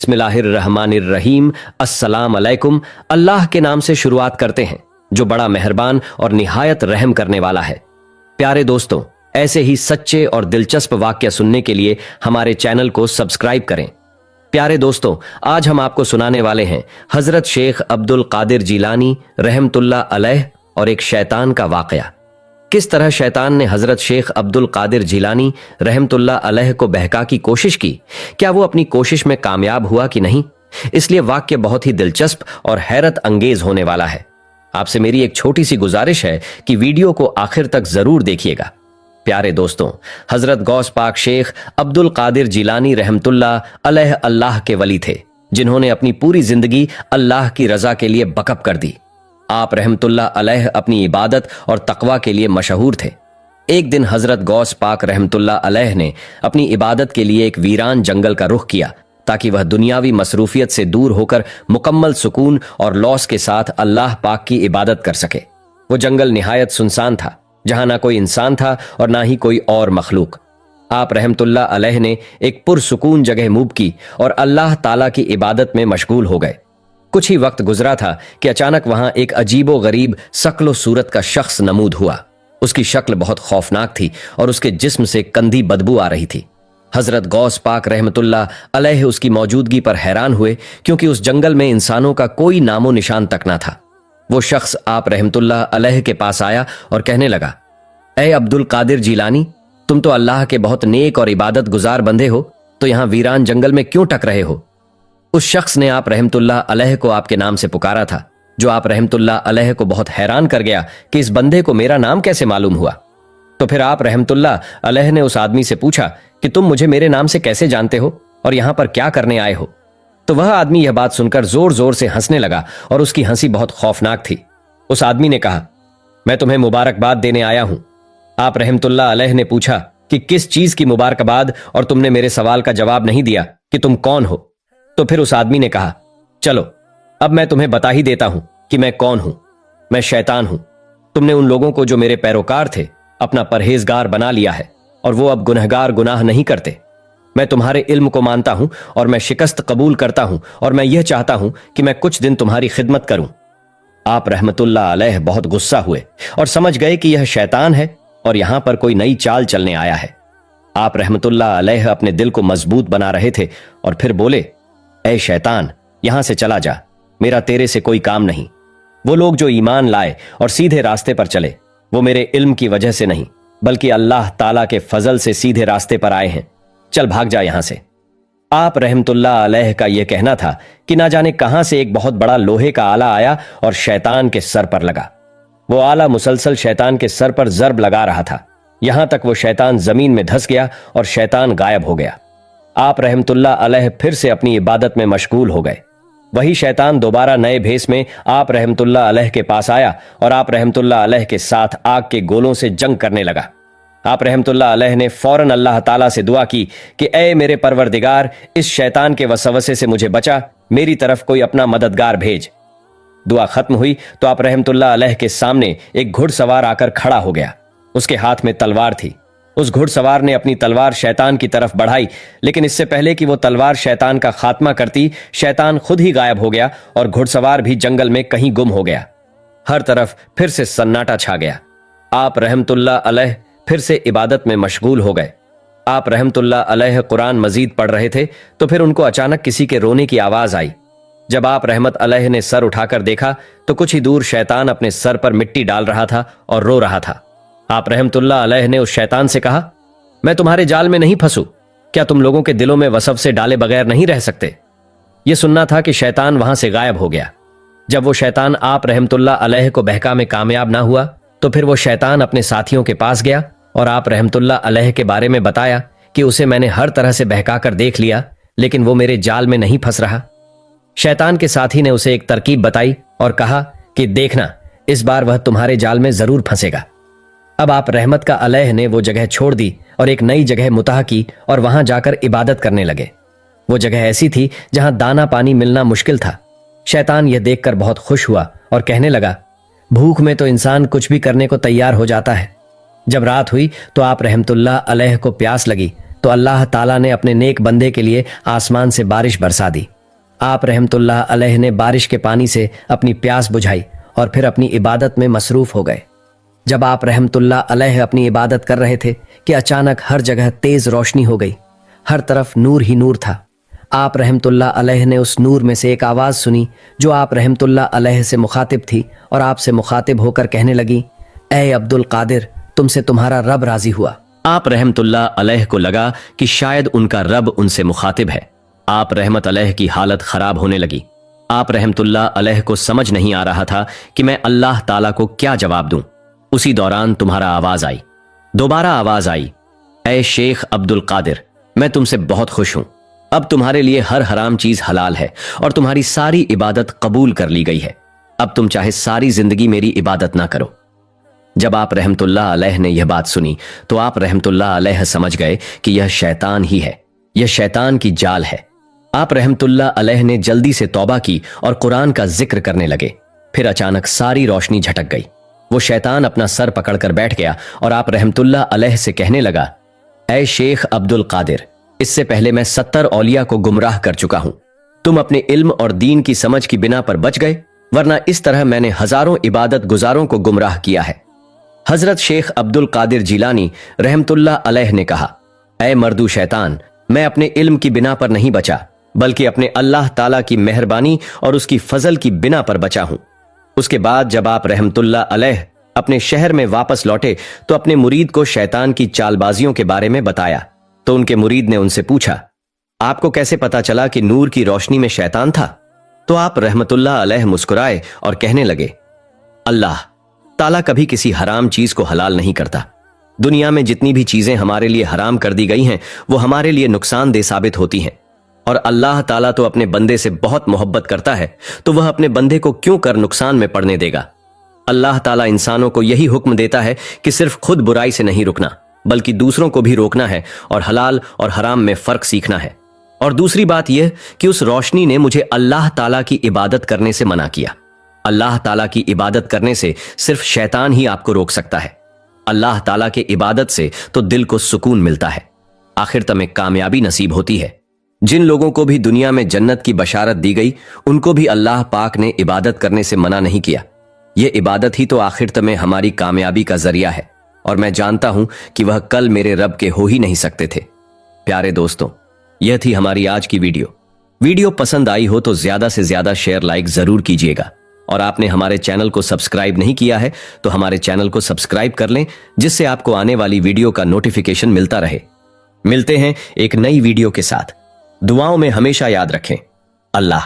बिस्मिल्लाहिर्रहमानिर्रहीम। अस्सलाम अलैकुम। अल्लाह के नाम से शुरुआत करते हैं जो बड़ा मेहरबान और निहायत रहम करने वाला है। प्यारे दोस्तों, ऐसे ही सच्चे और दिलचस्प वाक्य सुनने के लिए हमारे चैनल को सब्सक्राइब करें। प्यारे दोस्तों, आज हम आपको सुनाने वाले हैं हजरत शेख अब्दुल कादिर जिलानी रहमतुल्लाह अलैह और एक शैतान का वाकया। किस तरह शैतान ने हजरत शेख अब्दुल कादिर जिलानी रहमतुल्लाह अलैह को बहका की कोशिश की, क्या वो अपनी कोशिश में कामयाब हुआ कि नहीं? इसलिए वाक्य बहुत ही दिलचस्प और हैरत अंगेज होने वाला है। आपसे मेरी एक छोटी सी गुजारिश है कि वीडियो को आखिर तक जरूर देखिएगा। प्यारे दोस्तों, हजरत गौस पाक शेख अब्दुल कादिर जिलानी रहमतुल्लाह अलैह अल्लाह के वली थे, जिन्होंने अपनी पूरी जिंदगी अल्लाह की रजा के लिए वक़फ़ कर दी। आप रहमतुल्लाह अलैह अपनी इबादत और तकवा के लिए मशहूर थे। एक दिन हजरत गौस पाक रहमतुल्लाह अलैह ने अपनी इबादत के लिए एक वीरान जंगल का रुख किया, ताकि वह दुनियावी मसरूफियत से दूर होकर मुकम्मल सुकून और लौस के साथ अल्लाह पाक की इबादत कर सके। वो जंगल निहायत सुनसान था, जहां ना कोई इंसान था और ना ही कोई और मखलूक। आप रहमतुल्लाह अलैह ने एक पुरसुकून जगह मूव की और अल्लाह ताला की इबादत में मशगूल हो गए। कुछ ही वक्त गुजरा था कि अचानक वहां एक अजीबो गरीब शक्ल सूरत का शख्स नमूद हुआ। उसकी शक्ल बहुत खौफनाक थी और उसके जिस्म से कंधी बदबू आ रही थी। हजरत गौस पाक रहमतुल्लाह अलैह उसकी मौजूदगी पर हैरान हुए, क्योंकि उस जंगल में इंसानों का कोई नामो निशान तक ना था। वो शख्स आप रहमतुल्लाह अलैह के पास आया और कहने लगा, ए अब्दुल कादिर जिलानी, तुम तो अल्लाह के बहुत नेक और इबादत गुजार बंदे हो, तो यहां वीरान जंगल में क्यों टक रहे हो? उस शख्स ने आप रहमतुल्लाह अलैह को आपके नाम से पुकारा था, जो आप रहमतुल्लाह अलैह को बहुत हैरान कर गया कि इस बंदे को मेरा नाम कैसे मालूम हुआ। तो फिर आप रहमतुल्लाह अलैह ने उस आदमी से पूछा कि तुम मुझे मेरे नाम से कैसे जानते हो और यहां पर क्या करने आए हो? तो वह आदमी यह बात सुनकर जोर जोर से हंसने लगा और उसकी हंसी बहुत खौफनाक थी। उस आदमी ने कहा, मैं तुम्हें मुबारकबाद देने आया हूं। आप रहमतुल्लाह अलैह ने पूछा कि किस चीज की मुबारकबाद, और तुमने मेरे सवाल का जवाब नहीं दिया कि तुम कौन हो। तो फिर उस आदमी ने कहा, चलो अब मैं तुम्हें बता ही देता हूं कि मैं कौन हूं। मैं शैतान हूं। तुमने उन लोगों को जो मेरे पैरोकार थे अपना परहेजगार बना लिया है, और वो अब गुनहगार गुनाह नहीं करते। मैं तुम्हारे इल्म को मानता हूं और मैं शिकस्त कबूल करता हूं, और मैं यह चाहता हूं कि मैं कुछ दिन तुम्हारी खिदमत करूं। आप रहमतुल्लाह अलैह बहुत गुस्सा हुए और समझ गए कि यह शैतान है और यहां पर कोई नई चाल चलने आया है। आप रहमतुल्लाह अलैह अपने दिल को मजबूत बना रहे थे और फिर बोले, ऐ शैतान, यहां से चला जा, मेरा तेरे से कोई काम नहीं। वो लोग जो ईमान लाए और सीधे रास्ते पर चले, वो मेरे इल्म की वजह से नहीं, बल्कि अल्लाह ताला के फजल से सीधे रास्ते पर आए हैं। चल भाग जा यहां से। आप रहमतुल्लाह अलैह का यह कहना था कि ना जाने कहां से एक बहुत बड़ा लोहे का आला आया और शैतान के सर पर लगा। वो आला मुसलसल शैतान के सर पर जर्ब लगा रहा था, यहां तक वो शैतान जमीन में धंस गया और शैतान गायब हो गया। आप रहमतुल्लाह अलैह फिर से अपनी इबादत में मशगूल हो गए। वही शैतान दोबारा नए भेस में आप रहमतुल्लाह अलैह के पास आया और आप रहमतुल्लाह अलैह के साथ आग के गोलों से जंग करने लगा। आप रहमतुल्लाह अलैह ने फौरन अल्लाह ताला से दुआ की कि ऐ मेरे परवरदिगार, इस शैतान के वसवसे से मुझे बचा, मेरी तरफ कोई अपना मददगार भेज। दुआ खत्म हुई तो आप रहमतुल्लाह अलैह के सामने एक घुड़सवार आकर खड़ा हो गया। उसके हाथ में तलवार थी। उस घुड़सवार ने अपनी तलवार शैतान की तरफ बढ़ाई, लेकिन इससे पहले कि वो तलवार शैतान का खात्मा करती, शैतान खुद ही गायब हो गया और घुड़सवार भी जंगल में कहीं गुम हो गया। हर तरफ फिर से सन्नाटा छा गया। आप रहमतुल्लाह अलैह फिर से इबादत में मशगूल हो गए। आप रहमतुल्लाह अलैह कुरान मजीद पढ़ रहे थे तो फिर उनको अचानक किसी के रोने की आवाज आई। जब आप रहमत अलैह ने सर उठाकर देखा तो कुछ ही दूर शैतान अपने सर पर मिट्टी डाल रहा था और रो रहा था। आप रहमतुल्लाह अलैह ने उस शैतान से कहा, मैं तुम्हारे जाल में नहीं फंसू, क्या तुम लोगों के दिलों में वसव से डाले बगैर नहीं रह सकते? यह सुनना था कि शैतान वहां से गायब हो गया। जब वो शैतान आप रहमतुल्लाह अलैह को बहका में कामयाब ना हुआ तो फिर वो शैतान अपने साथियों के पास गया और आप रहमतुल्लाह अलैह के बारे में बताया कि उसे मैंने हर तरह से बहका कर देख लिया, लेकिन वो मेरे जाल में नहीं फंस रहा। शैतान के साथी ने उसे एक तरकीब बताई और कहा कि देखना, इस बार वह तुम्हारे जाल में जरूर फंसेगा। अब आप रहमत का अलैह ने वो जगह छोड़ दी और एक नई जगह मुताह की और वहां जाकर इबादत करने लगे। वो जगह ऐसी थी जहां दाना पानी मिलना मुश्किल था। शैतान यह देखकर बहुत खुश हुआ और कहने लगा, भूख में तो इंसान कुछ भी करने को तैयार हो जाता है। जब रात हुई तो आप रहमतुल्लाह अलैह को प्यास लगी तो अल्लाह ताला ने अपने नेक बंदे के लिए आसमान से बारिश बरसा दी। आप रहमतुल्लाह अलैह ने बारिश के पानी से अपनी प्यास बुझाई और फिर अपनी इबादत में मसरूफ हो गए। जब आप रहमतुल्लाह अलैह अपनी इबादत कर रहे थे कि अचानक हर जगह तेज रोशनी हो गई, हर तरफ नूर ही नूर था। आप रहमतुल्लाह अलैह ने उस नूर में से एक आवाज़ सुनी जो आप रहमतुल्लाह अलैह से मुखातिब थी और आपसे मुखातिब होकर कहने लगी, ए अब्दुल कादिर, तुमसे तुम्हारा रब राजी हुआ। आप रहमतुल्लाह अलैह को लगा कि शायद उनका रब उनसे मुखातिब है। आप रहमत अलैह की हालत खराब होने लगी। आप रहमतुल्लाह अलैह को समझ नहीं आ रहा था कि मैं अल्लाह ताला को क्या जवाब दूं। उसी दौरान तुम्हारा आवाज आई, दोबारा आवाज आई, ए शेख अब्दुल कादिर, मैं तुमसे बहुत खुश हूं। अब तुम्हारे लिए हर हराम चीज हलाल है और तुम्हारी सारी इबादत कबूल कर ली गई है। अब तुम चाहे सारी जिंदगी मेरी इबादत ना करो। जब आप रहमतुल्लाह अलैह ने यह बात सुनी तो आप रहमतुल्लाह अलैह समझ गए कि यह शैतान ही है, यह शैतान की जाल है। आप रहमतुल्लाह अलैह ने जल्दी से तौबा की और कुरान का जिक्र करने लगे। फिर अचानक सारी रोशनी झटक गई। वो शैतान अपना सर पकड़कर बैठ गया और आप रहमतुल्लाह अलैह से कहने लगा, ऐ शेख अब्दुल कादिर, इससे पहले मैं 70 औलिया को गुमराह कर चुका हूं। तुम अपने इल्म और दीन की समझ की बिना पर बच गए, वरना इस तरह मैंने हजारों इबादत गुजारों को गुमराह किया है। हजरत शेख अब्दुल कादिर जिलानी रहमतुल्लाह अलैह ने कहा, ऐ मर्दू शैतान, मैं अपने इल्म की बिना पर नहीं बचा, बल्कि अपने अल्लाह ताला की मेहरबानी और उसकी फजल की बिना पर बचा हूं। उसके बाद जब आप रहमतुल्लाह अलैह अपने शहर में वापस लौटे तो अपने मुरीद को शैतान की चालबाजियों के बारे में बताया। तो उनके मुरीद ने उनसे पूछा, आपको कैसे पता चला कि नूर की रोशनी में शैतान था? तो आप रहमतुल्लाह अलैह मुस्कुराए और कहने लगे, अल्लाह ताला कभी किसी हराम चीज को हलाल नहीं करता। दुनिया में जितनी भी चीजें हमारे लिए हराम कर दी गई हैं वो हमारे लिए नुकसानदेह साबित होती हैं, और अल्लाह ताला तो अपने बंदे से बहुत मोहब्बत करता है, तो वह अपने बंदे को क्यों कर नुकसान में पड़ने देगा। अल्लाह ताला इंसानों को यही हुक्म देता है कि सिर्फ खुद बुराई से नहीं रुकना, बल्कि दूसरों को भी रोकना है और हलाल और हराम में फर्क सीखना है। और दूसरी बात यह कि उस रोशनी ने मुझे अल्लाह ताला की इबादत करने से मना किया। अल्लाह ताला की इबादत करने से सिर्फ शैतान ही आपको रोक सकता है। अल्लाह ताला के इबादत से तो दिल को सुकून मिलता है, आखिर तमें कामयाबी नसीब होती है। जिन लोगों को भी दुनिया में जन्नत की बशारत दी गई, उनको भी अल्लाह पाक ने इबादत करने से मना नहीं किया। यह इबादत ही तो आखिर तमें हमारी कामयाबी का जरिया है, और मैं जानता हूं कि वह कल मेरे रब के हो ही नहीं सकते थे। प्यारे दोस्तों, यह थी हमारी आज की वीडियो पसंद आई हो तो ज्यादा से ज्यादा शेयर लाइक जरूर कीजिएगा, और आपने हमारे चैनल को सब्सक्राइब नहीं किया है तो हमारे चैनल को सब्सक्राइब कर लें, जिससे आपको आने वाली वीडियो का नोटिफिकेशन मिलता रहे। मिलते हैं एक नई वीडियो के साथ। दुआओं में हमेशा याद रखें। अल्लाह।